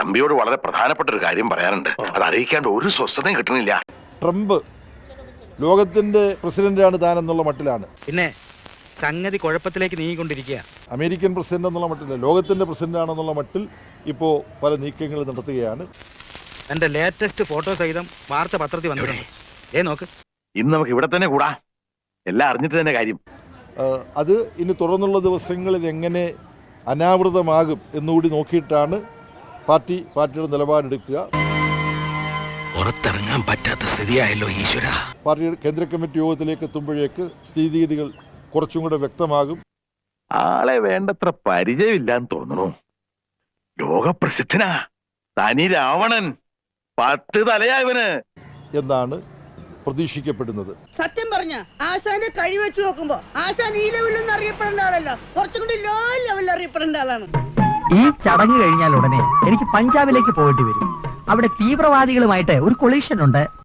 തമ്പിയോട് വളരെ പ്രധാനപ്പെട്ട ഒരു കാര്യം പറയാനുണ്ട്. അത് അറിയിക്കാണ്ട് ഒരു സ്വസ്ഥതയും കിട്ടണില്ല. ട്രംപ് ലോകത്തിന്റെ പ്രസിഡന്റാണ് താൻ എന്നുള്ള മട്ടിലാണ്. പിന്നെ സംഗതി കുഴപ്പത്തിലേക്ക് നീങ്ങിക്കൊണ്ടിരിക്കുക. അമേരിക്കൻ പ്രസിഡന്റ് എന്നുള്ള മട്ടില്ല, ലോകത്തിന്റെ പ്രസിഡന്റ് ആണെന്നുള്ള മട്ടിൽ ഇപ്പോൾ പല നീക്കങ്ങൾ നടത്തുകയാണ്. എന്റെ ലേറ്റസ്റ്റ് ഫോട്ടോ സഹിതം വാർത്ത പത്രത്തിൽ വന്നിട്ടുണ്ട്. നോക്ക്, ഇന്ന് നമുക്ക് ഇവിടെ തന്നെ കൂടാ, എല്ലാം അറിഞ്ഞിട്ട് തന്നെ കാര്യം. അത് ഇനി തുടർന്നുള്ള ദിവസങ്ങളിൽ എങ്ങനെ അനാവൃതമാകും എന്നുകൂടി നോക്കിയിട്ടാണ് പാർട്ടിയുടെ നിലപാടെടുക്കുക. പുറത്തിറങ്ങാൻ പറ്റാത്ത സ്ഥിതിയായല്ലോ ഈശ്വര. പാർട്ടിയുടെ കേന്ദ്ര കമ്മിറ്റി യോഗത്തിലേക്ക് എത്തുമ്പോഴേക്ക് സ്ഥിതിഗതികൾ കുറച്ചും കൂടെ വ്യക്തമാകും. ആളെ വേണ്ടത്ര പരിചയമില്ലാന്ന് തോന്നുന്നു. ലോകപ്രസിദ്ധനാ തനി രാവണൻ, 10 തലയായവന് എന്നാണ് പ്രതീക്ഷിക്കപ്പെടുന്നത്. സത്യം പറഞ്ഞ ആശാന്റെ കഴിവ് വെച്ച് നോക്കുമ്പോ ആശാൻ ഈ ലെവലിൽ അറിയപ്പെടേണ്ട ആളല്ല, കുറച്ചും കൂടി ലോ ലെവലിൽ അറിയപ്പെടേണ്ട ആളാണ്. ഈ ചടങ്ങ് കഴിഞ്ഞാൽ ഉടനെ എനിക്ക് പഞ്ചാബിലേക്ക് പോയിട്ട് വരും. അവിടെ തീവ്രവാദികളുമായിട്ട് ഒരു കൊളീഷൻ ഉണ്ട്.